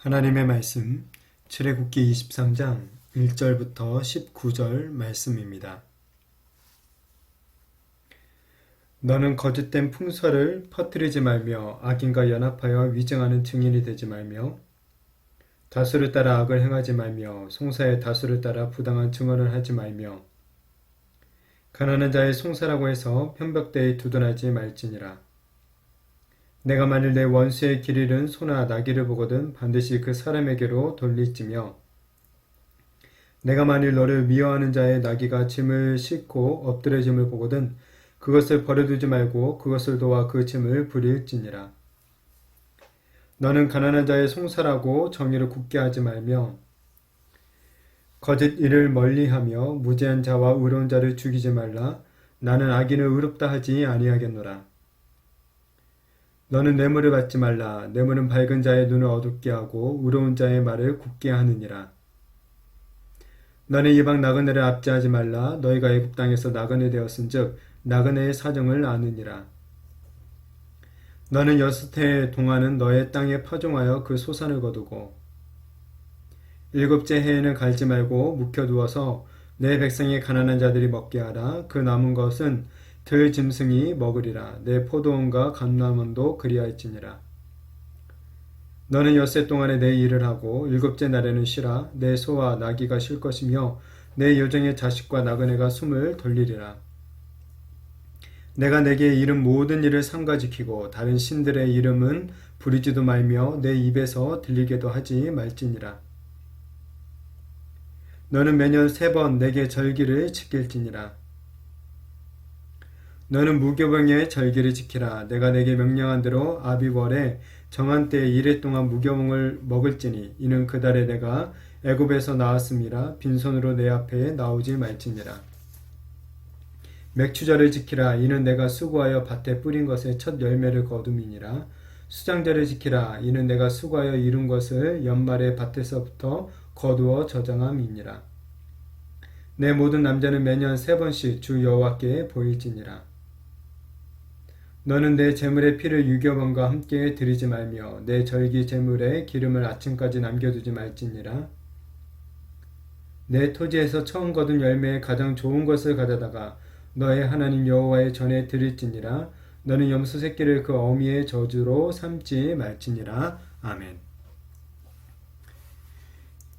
하나님의 말씀, 출애굽기 23장 1절부터 19절 말씀입니다. 너는 거짓된 풍설을 퍼뜨리지 말며 악인과 연합하여 위증하는 증인이 되지 말며 다수를 따라 악을 행하지 말며 송사의 다수를 따라 부당한 증언을 하지 말며 가난한 자의 송사라고 해서 편벽대에 두둔하지 말지니라. 내가 만일 내 원수의 길 잃은 소나 나귀를 보거든 반드시 그 사람에게로 돌릴지며 내가 만일 너를 미워하는 자의 나귀가 짐을 싣고 엎드려짐을 보거든 그것을 버려두지 말고 그것을 도와 그 짐을 부릴지니라. 너는 가난한 자의 송사라고 정의를 굳게 하지 말며 거짓 일을 멀리하며 무죄한 자와 의로운 자를 죽이지 말라. 나는 악인을 의롭다 하지 아니하겠노라. 너는 뇌물을 받지 말라. 뇌물은 밝은 자의 눈을 어둡게 하고 의로운 자의 말을 굳게 하느니라. 너는 이방 나그네를 압제하지 말라. 너희가 애굽 땅에서 나그네 되었은즉 나그네의 사정을 아느니라. 너는 6해 동안은 너의 땅에 파종하여 그 소산을 거두고 7째 해에는 갈지 말고 묵혀두어서 내 백성의 가난한 자들이 먹게 하라. 그 남은 것은 들 짐승이 먹으리라. 내 포도원과 감람원도 그리할지니라. 너는 6해 동안에 내 일을 하고 7째 날에는 쉬라. 내 소와 나귀가 쉴 것이며 내 여종의 자식과 나그네가 숨을 돌리리라. 내가 내게 이른 모든 일을 삼가 지키고 다른 신들의 이름은 부리지도 말며 내 입에서 들리게도 하지 말지니라. 너는 매년 3번 내게 절기를 지킬지니라. 너는 무교병의 절기를 지키라. 내가 내게 명령한 대로 아비월에 정한 때에 1해 동안 무교병을 먹을지니 이는 그 달에 내가 애굽에서 나왔음이라. 빈손으로 내 앞에 나오지 말지니라. 맥추절을 지키라. 이는 내가 수고하여 밭에 뿌린 것의 첫 열매를 거둠이니라. 수장절을 지키라. 이는 내가 수고하여 이룬 것을 연말에 밭에서부터 거두어 저장함이니라. 내 모든 남자는 매년 3번씩 주 여호와께 보일지니라. 너는 내 제물의 피를 유교번과 함께 드리지 말며 내 절기 제물의 기름을 아침까지 남겨두지 말지니라. 내 토지에서 처음 거둔 열매의 가장 좋은 것을 가져다가 너의 하나님 여호와의 전에 드릴지니라. 너는 염소 새끼를 그 어미의 저주로 삼지 말지니라. 아멘.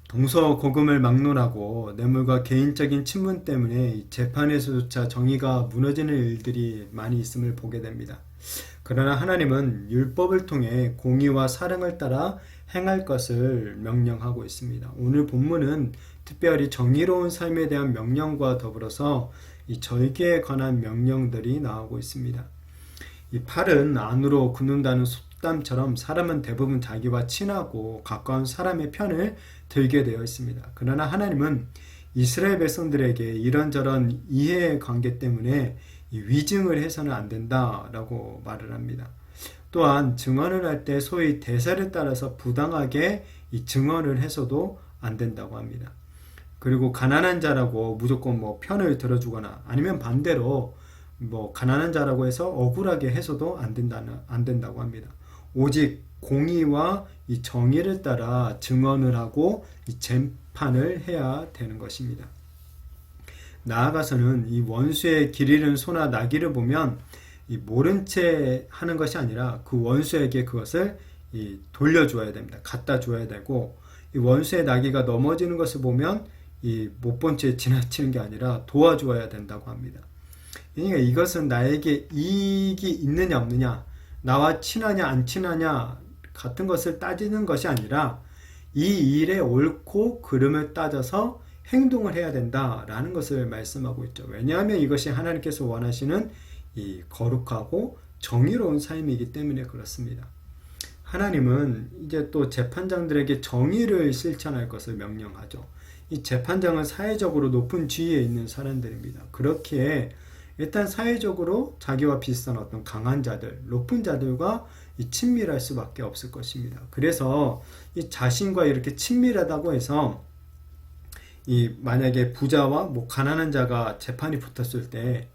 동서고금을 막론하고 뇌물과 개인적인 친분 때문에 재판에서조차 정의가 무너지는 일들이 많이 있음을 보게 됩니다. 그러나 하나님은 율법을 통해 공의와 사랑을 따라 행할 것을 명령하고 있습니다. 오늘 본문은 특별히 정의로운 삶에 대한 명령과 더불어서 이 절기에 관한 명령들이 나오고 있습니다. 이 팔은 안으로 굽는다는 속담처럼 사람은 대부분 자기와 친하고 가까운 사람의 편을 들게 되어 있습니다. 그러나 하나님은 이스라엘 백성들에게 이런저런 이해 관계 때문에 위증을 해서는 안 된다라고 말을 합니다. 또한 증언을 할 때 소위 대사를 따라서 부당하게 이 증언을 해서도 안 된다고 합니다. 그리고 가난한 자라고 무조건 편을 들어주거나 아니면 반대로 가난한 자라고 해서 억울하게 해서도 안 된다고 합니다. 오직 공의와 이 정의를 따라 증언을 하고 이 재판을 해야 되는 것입니다. 나아가서는 이 원수의 길 잃은 소나 나귀를 보면 이 모른 채 하는 것이 아니라 그 원수에게 그것을 돌려주어야 됩니다. 갖다 줘야 되고 이 원수의 나귀가 넘어지는 것을 보면 이 못 본 채 지나치는 게 아니라 도와주어야 된다고 합니다. 그러니까 이것은 나에게 이익이 있느냐 없느냐, 나와 친하냐 안 친하냐 같은 것을 따지는 것이 아니라 이 일의 옳고 그름을 따져서 행동을 해야 된다라는 것을 말씀하고 있죠. 왜냐하면 이것이 하나님께서 원하시는 이 거룩하고 정의로운 삶이기 때문에 그렇습니다. 하나님은 이제 또 재판장들에게 정의를 실천할 것을 명령하죠. 이 재판장은 사회적으로 높은 지위에 있는 사람들입니다. 그렇기에 일단 사회적으로 자기와 비슷한 어떤 강한 자들, 높은 자들과 친밀할 수밖에 없을 것입니다. 그래서 이 자신과 이렇게 친밀하다고 해서 만약에 부자와 가난한 자가 재판이 붙었을 때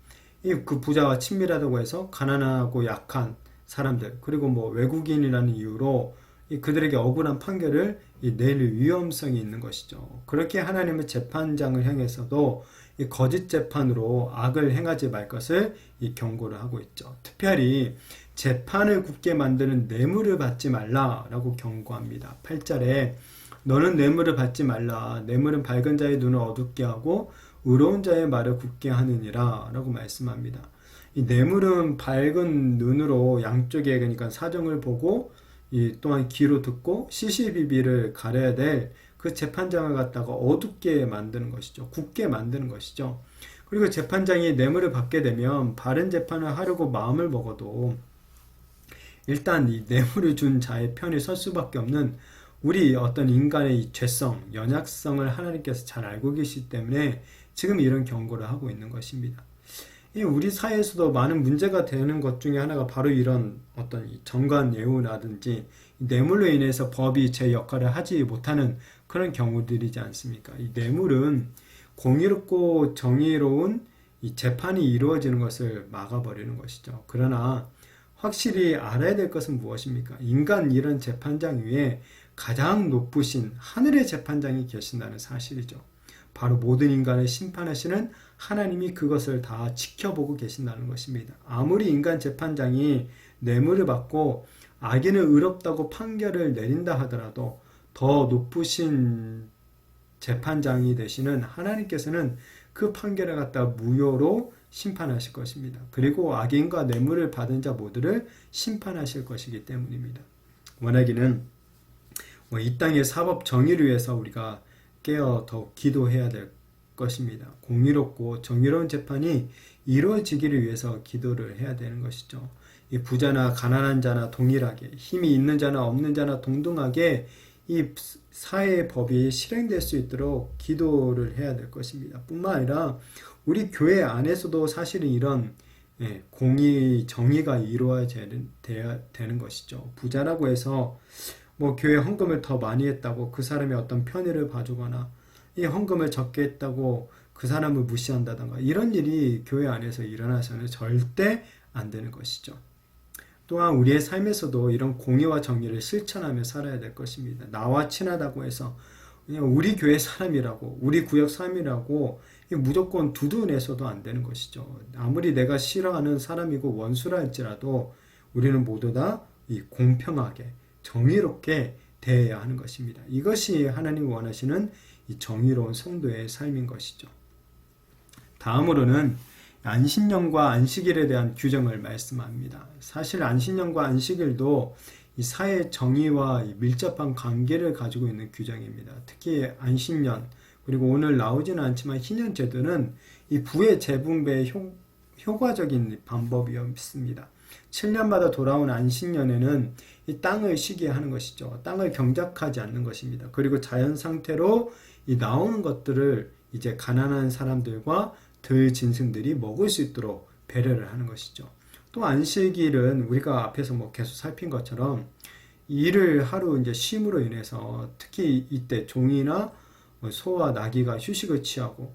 그 부자와 친밀하다고 해서 가난하고 약한 사람들 그리고 외국인이라는 이유로 그들에게 억울한 판결을 내릴 위험성이 있는 것이죠. 그렇게 하나님은 재판장을 향해서도 이 거짓 재판으로 악을 행하지 말 것을 경고를 하고 있죠. 특별히 재판을 굳게 만드는 뇌물을 받지 말라라고 경고합니다. 8절에 너는 뇌물을 받지 말라. 뇌물은 밝은 자의 눈을 어둡게 하고 의로운 자의 말을 굳게 하느니라 라고 말씀합니다. 이 뇌물은 밝은 눈으로 양쪽에 그러니까 사정을 보고 또한 귀로 듣고 CCTV를 가려야 될 그 재판장을 갖다가 어둡게 만드는 것이죠. 굳게 만드는 것이죠. 그리고 재판장이 뇌물을 받게 되면 바른 재판을 하려고 마음을 먹어도 일단 이 뇌물을 준 자의 편에 설 수밖에 없는 우리 어떤 인간의 이 죄성, 연약성을 하나님께서 잘 알고 계시기 때문에 지금 이런 경고를 하고 있는 것입니다. 우리 사회에서도 많은 문제가 되는 것 중에 하나가 바로 이런 어떤 정관예우라든지 뇌물로 인해서 법이 제 역할을 하지 못하는 그런 경우들이지 않습니까? 이 뇌물은 공의롭고 정의로운 이 재판이 이루어지는 것을 막아버리는 것이죠. 그러나 확실히 알아야 될 것은 무엇입니까? 인간 이런 재판장 위에 가장 높으신 하늘의 재판장이 계신다는 사실이죠. 바로 모든 인간을 심판하시는 하나님이 그것을 다 지켜보고 계신다는 것입니다. 아무리 인간 재판장이 뇌물을 받고 악인을 의롭다고 판결을 내린다 하더라도 더 높으신 재판장이 되시는 하나님께서는 그 판결을 갖다 무효로 심판하실 것입니다. 그리고 악인과 뇌물을 받은 자 모두를 심판하실 것이기 때문입니다. 원하기는 이 땅의 사법 정의를 위해서 우리가 깨어 더욱 기도해야 될 것입니다. 공의롭고 정의로운 재판이 이루어지기를 위해서 기도를 해야 되는 것이죠. 이 부자나 가난한 자나 동일하게 힘이 있는 자나 없는 자나 동등하게 이 사회의 법이 실행될 수 있도록 기도를 해야 될 것입니다. 뿐만 아니라 우리 교회 안에서도 사실은 이런 공의, 정의가 이루어져야 되는 것이죠. 부자라고 해서 교회 헌금을 더 많이 했다고 그 사람의 어떤 편의를 봐주거나 이 헌금을 적게 했다고 그 사람을 무시한다던가 이런 일이 교회 안에서 일어나서는 절대 안 되는 것이죠. 또한 우리의 삶에서도 이런 공의와 정의를 실천하며 살아야 될 것입니다. 나와 친하다고 해서 그냥 우리 교회 사람이라고 우리 구역 사람이라고 무조건 두둔해서도 안 되는 것이죠. 아무리 내가 싫어하는 사람이고 원수라 할지라도 우리는 모두 다 이 공평하게 정의롭게 대해야 하는 것입니다. 이것이 하나님이 원하시는 이 정의로운 성도의 삶인 것이죠. 다음으로는 안식년과 안식일에 대한 규정을 말씀합니다. 사실 안식년과 안식일도 이 사회 정의와 밀접한 관계를 가지고 있는 규정입니다. 특히 안식년 그리고 오늘 나오지는 않지만 희년제도는 이 부의 재분배의 효과적인 방법이었습니다. 7년마다 돌아온 안식년에는 이 땅을 쉬게 하는 것이죠. 땅을 경작하지 않는 것입니다. 그리고 자연 상태로 이 나오는 것들을 이제 가난한 사람들과 들 짐승들이 먹을 수 있도록 배려를 하는 것이죠. 또 안식일은 우리가 앞에서 계속 살핀 것처럼 일을 하루 이제 쉼으로 인해서 특히 이때 종이나 소와 나귀가 휴식을 취하고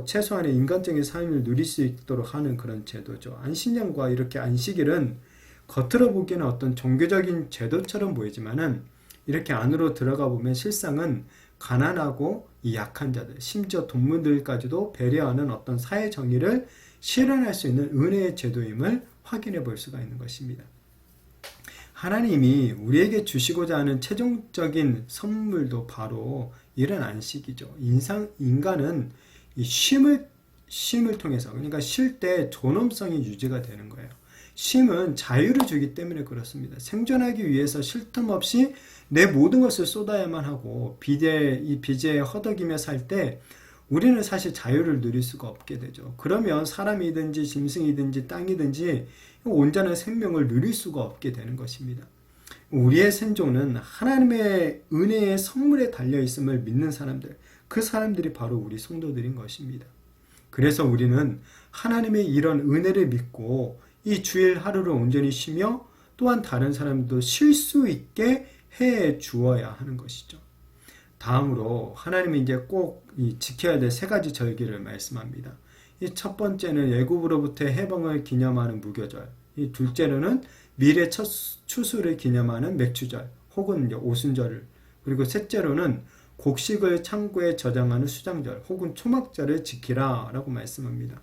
최소한의 인간적인 삶을 누릴 수 있도록 하는 그런 제도죠. 안식년과 이렇게 안식일은 겉으로 보기에는 어떤 종교적인 제도처럼 보이지만은 이렇게 안으로 들어가 보면 실상은 가난하고 이 약한 자들, 심지어 동물들까지도 배려하는 어떤 사회 정의를 실현할 수 있는 은혜의 제도임을 확인해 볼 수가 있는 것입니다. 하나님이 우리에게 주시고자 하는 최종적인 선물도 바로 이런 안식이죠. 인간은 이 쉼을 통해서, 그러니까 쉴 때 존엄성이 유지가 되는 거예요. 쉼은 자유를 주기 때문에 그렇습니다. 생존하기 위해서 쉴 틈 없이 내 모든 것을 쏟아야만 하고 이 빚에 허덕이며 살 때 우리는 사실 자유를 누릴 수가 없게 되죠. 그러면 사람이든지 짐승이든지 땅이든지 온전한 생명을 누릴 수가 없게 되는 것입니다. 우리의 생존은 하나님의 은혜의 선물에 달려있음을 믿는 사람들, 그 사람들이 바로 우리 성도들인 것입니다. 그래서 우리는 하나님의 이런 은혜를 믿고 이 주일 하루를 온전히 쉬며 또한 다른 사람도 쉴 수 있게 해 주어야 하는 것이죠. 다음으로 하나님이 이제 꼭 지켜야 될 세 가지 절기를 말씀합니다. 이 첫 번째는 애굽으로부터의 해방을 기념하는 무교절, 이 둘째로는 미래 첫 추수를 기념하는 맥추절, 혹은 이제 오순절을, 그리고 셋째로는 곡식을 창고에 저장하는 수장절 혹은 초막절을 지키라 라고 말씀합니다.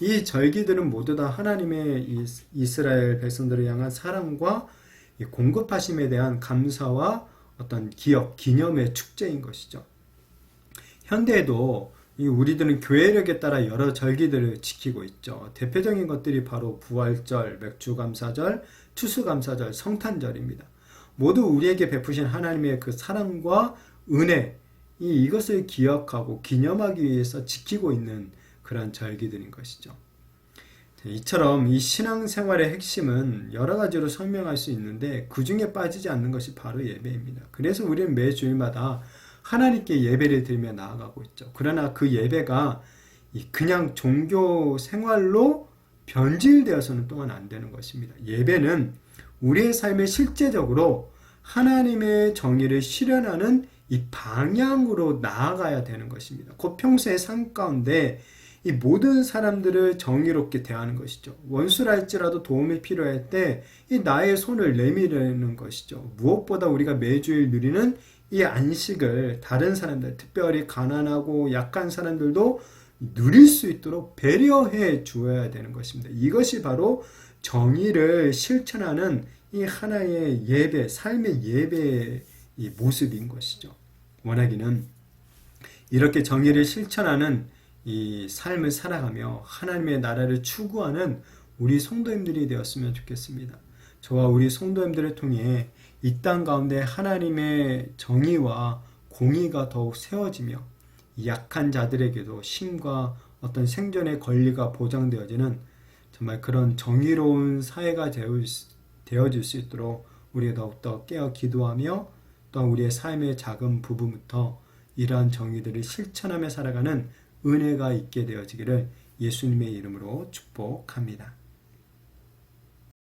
이 절기들은 모두 다 하나님의 이스라엘 백성들을 향한 사랑과 공급하심에 대한 감사와 어떤 기억, 기념의 축제인 것이죠. 현대에도 우리들은 교회력에 따라 여러 절기들을 지키고 있죠. 대표적인 것들이 바로 부활절, 맥주감사절, 추수감사절, 성탄절입니다. 모두 우리에게 베푸신 하나님의 그 사랑과 은혜, 이것을 기억하고 기념하기 위해서 지키고 있는 그런 절기들인 것이죠. 이처럼 이 신앙생활의 핵심은 여러 가지로 설명할 수 있는데 그 중에 빠지지 않는 것이 바로 예배입니다. 그래서 우리는 매 주일마다 하나님께 예배를 드리며 나아가고 있죠. 그러나 그 예배가 그냥 종교 생활로 변질되어서는 또한 안 되는 것입니다. 예배는 우리의 삶에 실제적으로 하나님의 정의를 실현하는 이 방향으로 나아가야 되는 것입니다. 곧 평소의 삶 가운데 이 모든 사람들을 정의롭게 대하는 것이죠. 원수라 할지라도 도움이 필요할 때 이 나의 손을 내미려는 것이죠. 무엇보다 우리가 매주일 누리는 이 안식을 다른 사람들, 특별히 가난하고 약한 사람들도 누릴 수 있도록 배려해 주어야 되는 것입니다. 이것이 바로 정의를 실천하는 이 하나의 예배, 삶의 예배의 이 모습인 것이죠. 원하기는 이렇게 정의를 실천하는 이 삶을 살아가며 하나님의 나라를 추구하는 우리 성도님들이 되었으면 좋겠습니다. 저와 우리 성도님들을 통해 이 땅 가운데 하나님의 정의와 공의가 더욱 세워지며 약한 자들에게도 힘과 어떤 생존의 권리가 보장되어지는 정말 그런 정의로운 사회가 되어질 수 있도록 우리가 더욱더 깨어 기도하며 또 우리의 삶의 작은 부분부터 이러한 정의들을 실천하며 살아가는 은혜가 있게 되어지기를 예수님의 이름으로 축복합니다.